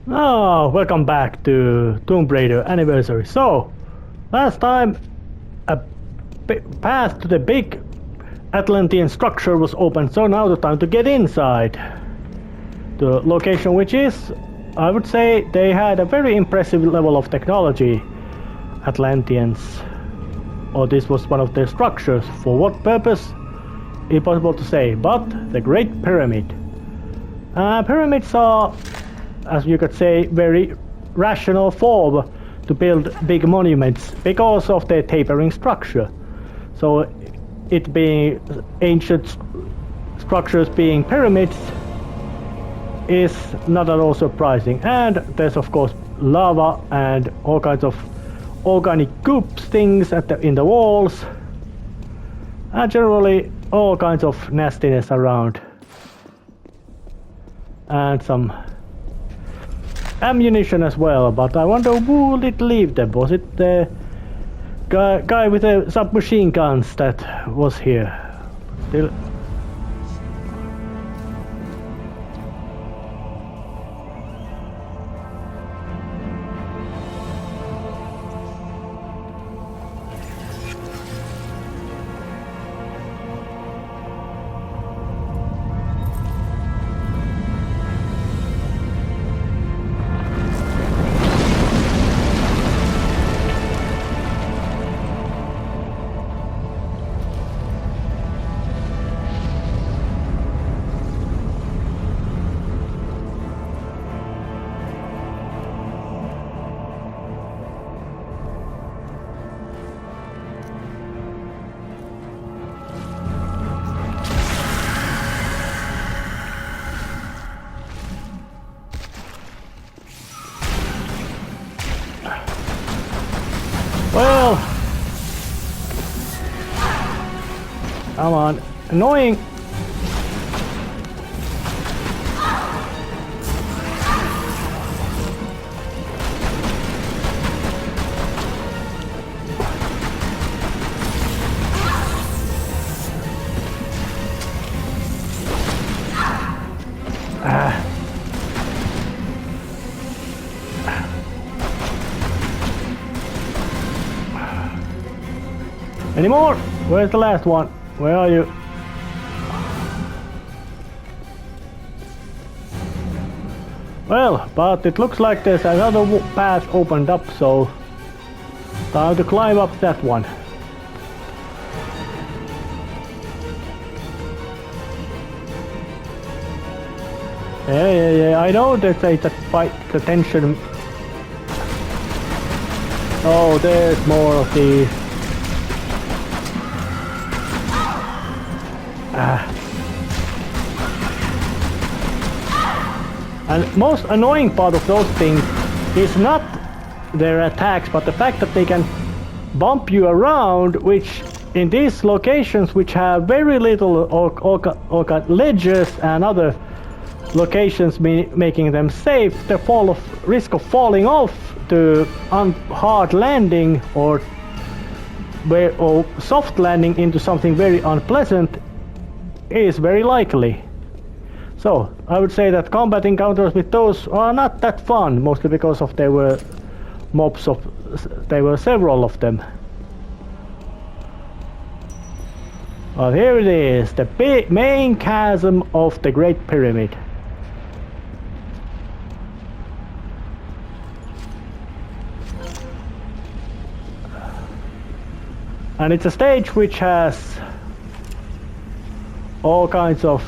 Oh, welcome back to Tomb Raider Anniversary. So, last time a path to the big Atlantean structure was opened, so now the time to get inside. The location, which is, I would say, they had a very impressive level of technology, Atlanteans. Or this was one of their structures. For what purpose? Impossible to say, but the Great Pyramid. Pyramids are, as you could say, very rational form to build big monuments because of their tapering structure. So it being ancient structures being pyramids is not at all surprising. And there's of course lava and all kinds of organic goops things in the walls, and generally all kinds of nastiness around. And some ammunition as well, but I wonder who did leave them. Was it the guy with the submachine guns that was here? Still. Well, come on, annoying. Any more? Where's the last one? Where are you? Well, but it looks like there's another path opened up, so time to climb up that one. Yeah, I know there's a fight, the tension. Oh, there's more of these. And most annoying part of those things is not their attacks, but the fact that they can bump you around, which in these locations which have very little or ledges and other locations making them safe, the risk of falling off to hard landing or soft landing into something very unpleasant is very likely. So I would say that combat encounters with those are not that fun, mostly because of there were several of them. Well, here it is, the main chasm of the Great Pyramid. And it's a stage which has all kinds of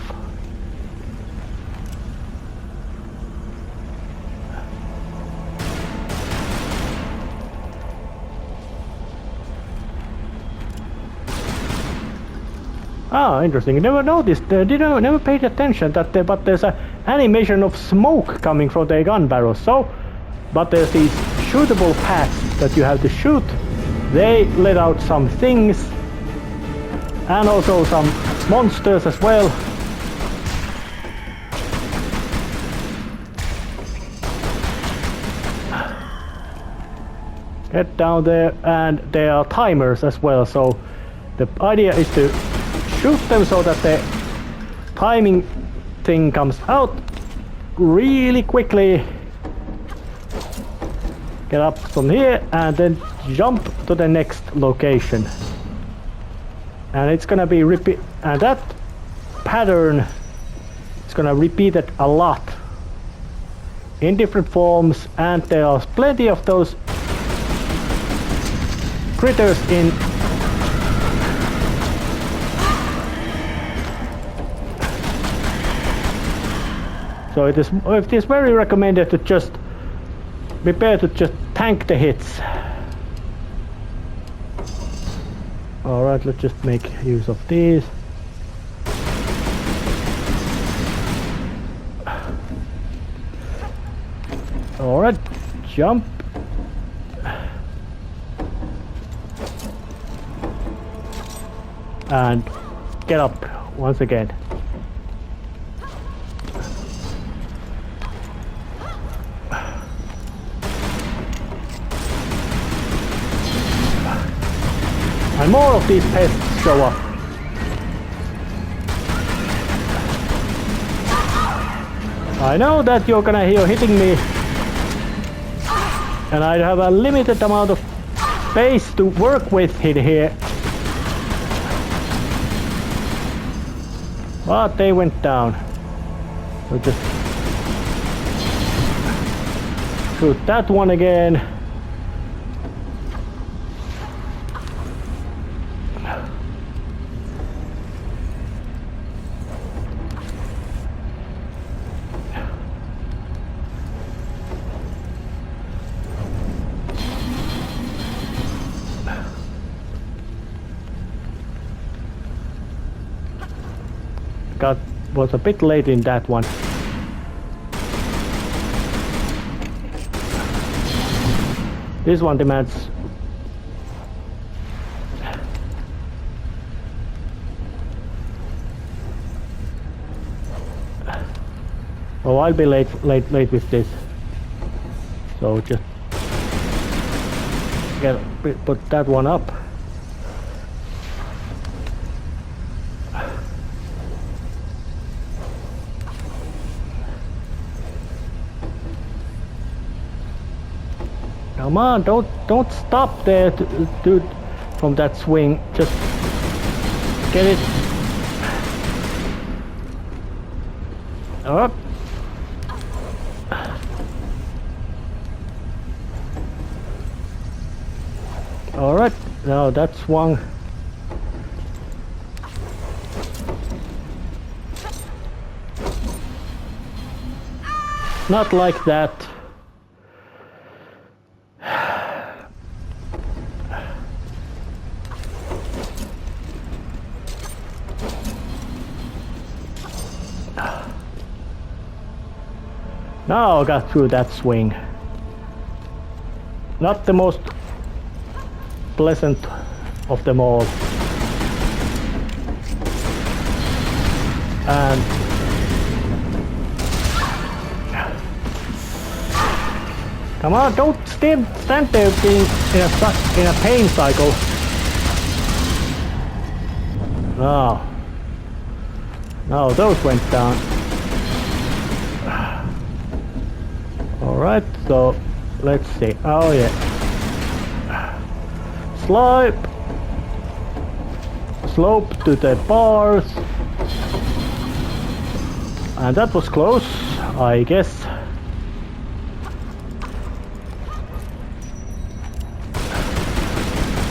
interesting. Never noticed, never paid attention that but there's an animation of smoke coming from the gun barrels. So, but there's these shootable pads that you have to shoot. They let out some things and also some monsters as well. Get down there, and there are timers as well, so the idea is to shoot them so that the timing thing comes out really quickly Get up from here and then jump to the next location. And it's gonna be repeat, and that pattern is gonna repeat it a lot in different forms, and there are plenty of those critters in. So it is very recommended to just prepare to just tank the hits. Alright, let's just make use of these. Alright, jump. And get up once again. And more of these pests show up. I know that you're hitting me, and I have a limited amount of space to work with in here. But they went down. We'll just shoot that one again. Was a bit late in that one. This one demands. Oh, I'll be late with this. So just put that one up. Come on, don't stop there, dude, from that swing. Just get it up. All right, now that swung. Not like that. Now I got through that swing. Not the most pleasant of them all. And come on, don't stand there being in a pain cycle. No, those went down. Alright, so let's see. Oh yeah. Slope to the bars. And that was close, I guess.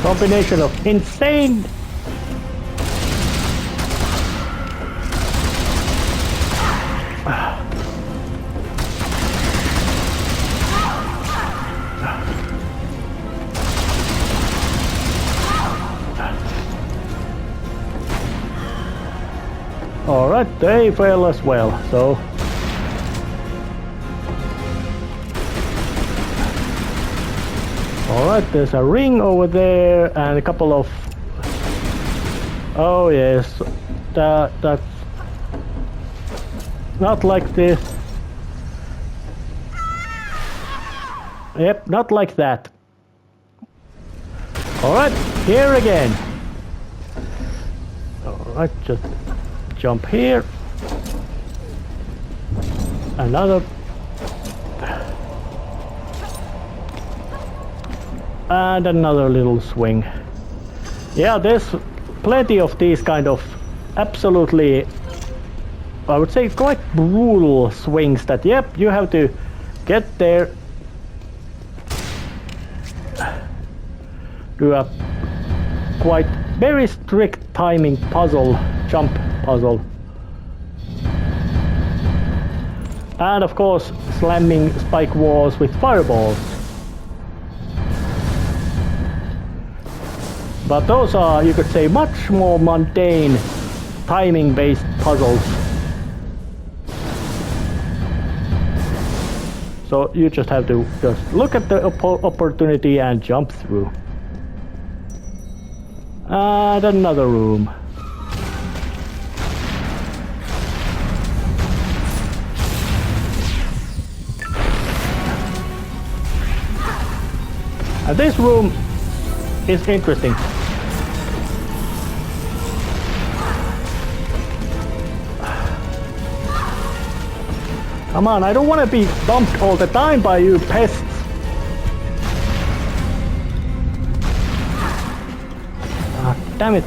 Combination of insane Alright, they fail as well, so alright, there's a ring over there and a couple of, oh yes, that's not like this. Yep, not like that. Alright, here again. Alright, just jump here. Another. And another little swing. Yeah, there's plenty of these kind of absolutely, I would say, quite brutal swings that, yep, you have to get there, do a quite very strict timing puzzle, jump puzzle. And of course, slamming spike walls with fireballs. But those are, you could say, much more mundane timing-based puzzles. So you just have to just look at the opportunity and jump through. And another room. And this room is interesting. Come on, I don't want to be bumped all the time by you pests. Ah, damn it.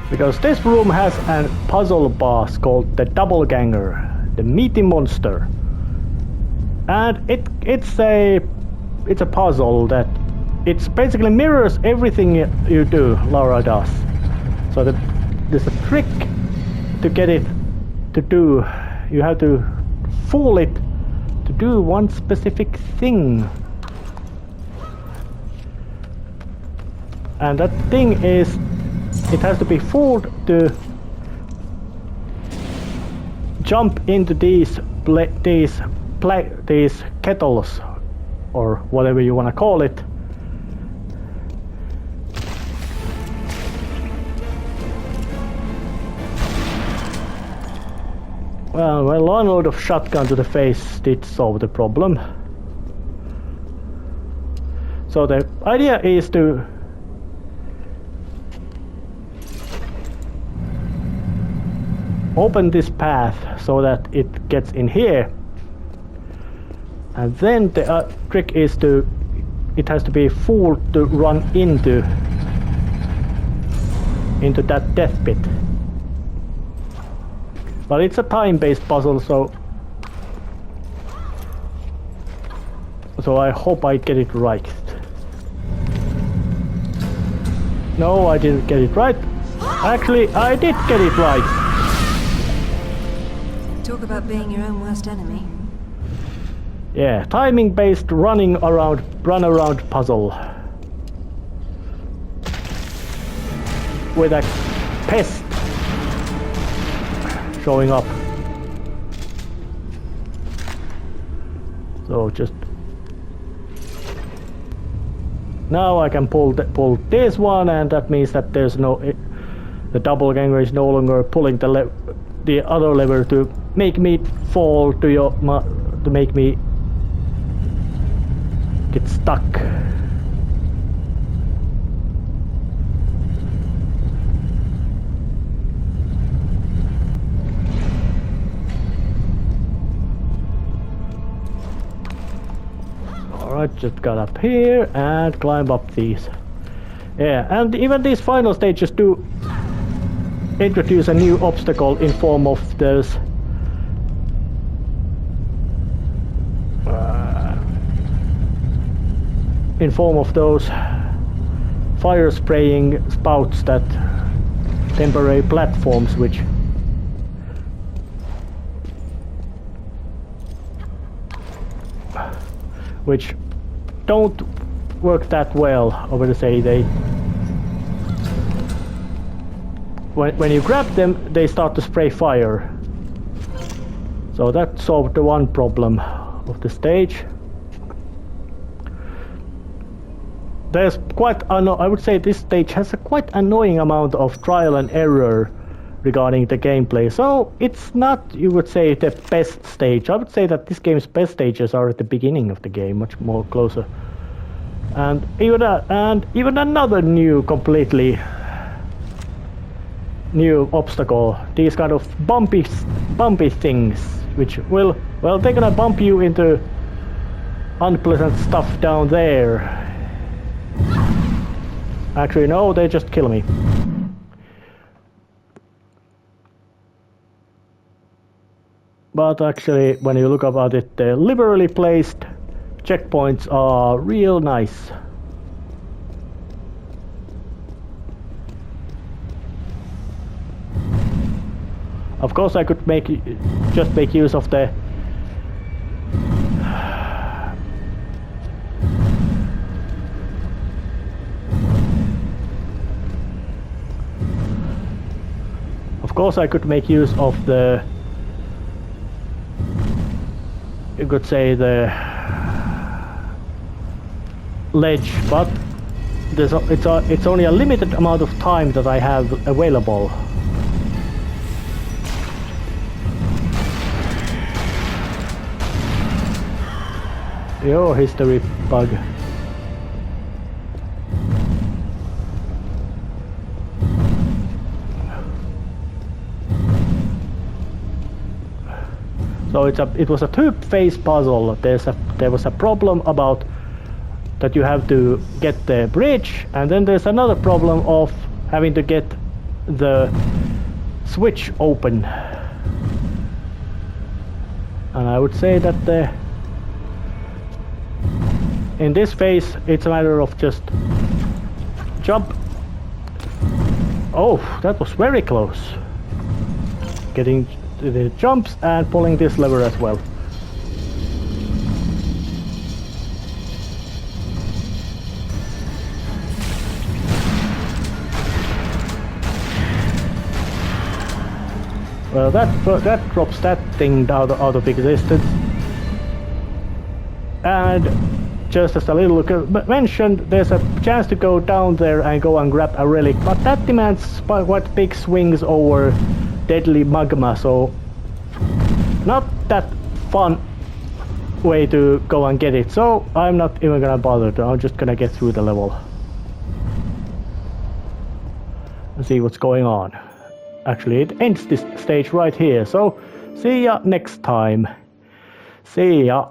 Because this room has a puzzle boss called the Doppelganger, the meaty monster. And it's a puzzle that it basically mirrors everything you do, Laura does. So there's a trick to get it to do. You have to fool it to do one specific thing. And that thing is, it has to be fooled to jump into these kettles, or whatever you want to call it. Well, a long load of shotgun to the face did solve the problem. So the idea is to open this path so that it gets in here. And then the trick is it has to be fooled to run into that death pit. But it's a time-based puzzle, so I hope I get it right. No, I didn't get it right. Actually, I did get it right. Talk about being your own worst enemy. Yeah, timing-based run around puzzle with a pest showing up. So just now I can pull this one, and that means that there's the doppelganger is no longer pulling the other lever to make me fall to make me get stuck. Alright, just got up here and climb up these. Yeah, and even these final stages do introduce a new obstacle in form of those fire spraying spouts, that temporary platforms which don't work that well. I would say when you grab them, they start to spray fire. So that solved the one problem of the stage. There's I would say this stage has a quite annoying amount of trial and error regarding the gameplay. So it's not, you would say, the best stage. I would say that this game's best stages are at the beginning of the game, much more closer. And even another completely new obstacle. These kind of bumpy things, which they're gonna bump you into unpleasant stuff down there. Actually, no, they just kill me. But actually, when you look about it, the liberally placed checkpoints are real nice. Of course, I could just make use of the you could say the ledge, but it's only a limited amount of time that I have available. Your history bug. So it was a two-phase puzzle. There was a problem about that you have to get the bridge, and then there's another problem of having to get the switch open. And I would say that in this phase it's a matter of just jump. Oh, that was very close. Getting the jumps and pulling this lever as well. Well, that drops that thing out of existence. And just as a little mentioned, there's a chance to go down there and go and grab a relic, but that demands quite big swings over deadly magma, so not that fun way to go and get it, so I'm not even gonna bother. I'm just gonna get through the level and see what's going on. Actually, it ends this stage right here, so see ya next time. See ya.